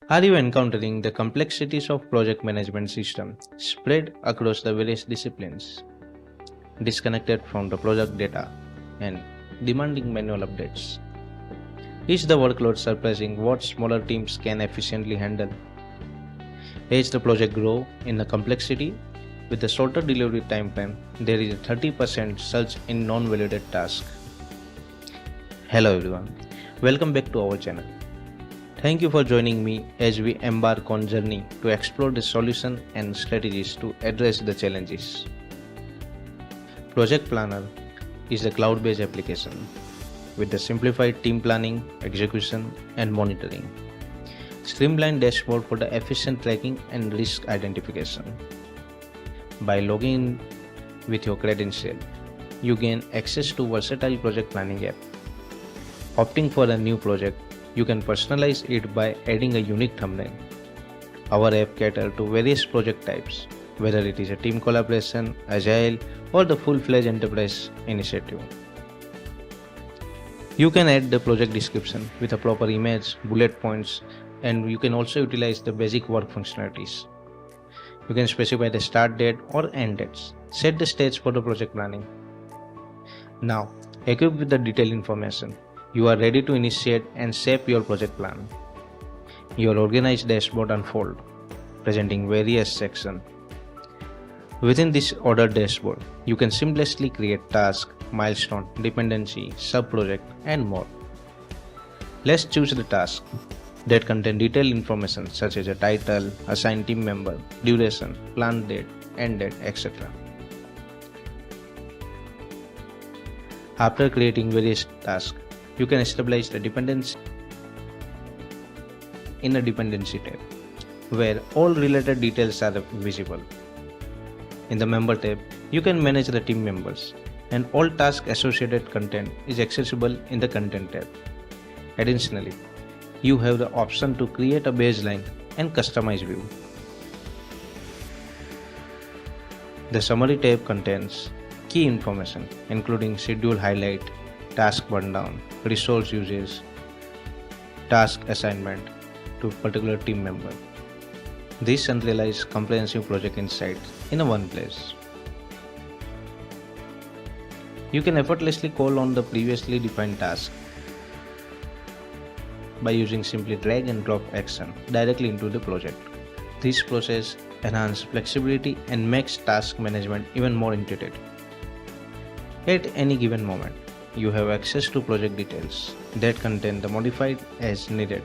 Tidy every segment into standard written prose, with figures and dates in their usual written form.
Are you encountering the complexities of project management system spread across the various disciplines, disconnected from the project data and demanding manual updates? Is the workload surpassing what smaller teams can efficiently handle? As the project grow in the complexity, with a shorter delivery time frame, there is a 30% surge in non-validated tasks. Hello everyone, welcome back to our channel. Thank you for joining me as we embark on journey to explore the solution and strategies to address the challenges. Project Planner is a cloud-based application with the simplified team planning, execution, and monitoring. Streamlined dashboard for the efficient tracking and risk identification. By logging in with your credential, you gain access to versatile project planning app. Opting for a new project, you can personalize it by adding a unique thumbnail. Our app caters to various project types, whether it is a team collaboration, agile, or the full-fledged enterprise initiative. You can add the project description with a proper image, bullet points, and you can also utilize the basic work functionalities. You can specify the start date or end dates. Set the stage for the project planning. Now, equipped with the detailed information, you are ready to initiate and shape your project plan. Your organized dashboard unfolds, presenting various sections. Within this ordered dashboard, you can seamlessly create tasks, milestone, dependency, sub-project, and more. Let's choose the task that contain detailed information such as a title, assigned team member, duration, planned date, end date, etc. After creating various tasks, you can establish the dependency in a dependency tab, where all related details are visible. In the member tab, you can manage the team members, and all task associated content is accessible in the content tab. Additionally, you have the option to create a baseline and customize view. The summary tab contains key information including schedule highlight, task burndown, resource usage, task assignment to particular team member. This centralized comprehensive project insights in one place. You can effortlessly call on the previously defined task by using simply drag and drop action directly into the project. This process enhances flexibility and makes task management even more intuitive. At any given moment, you have access to project details that contain the modified as needed.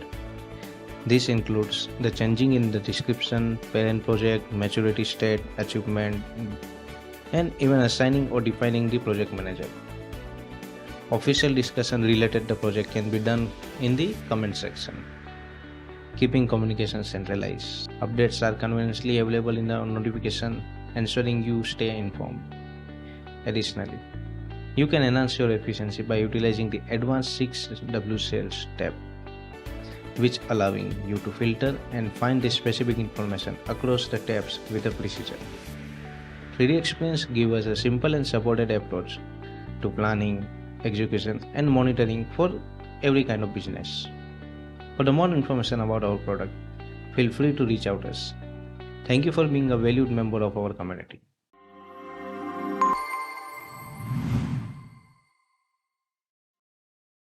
This includes the changing in the description, parent project, maturity state, achievement, and even assigning or defining the project manager. Official discussion related to the project can be done in the comment section. Keeping communication centralized. Updates are conveniently available in the notification, ensuring you stay informed. Additionally, you can enhance your efficiency by utilizing the advanced 6W Sales tab, which allowing you to filter and find the specific information across the tabs with a precision. 3DEXPERIENCE gives us a simple and supported approach to planning, execution, and monitoring for every kind of business. For the more information about our product, feel free to reach out to us. Thank you for being a valued member of our community.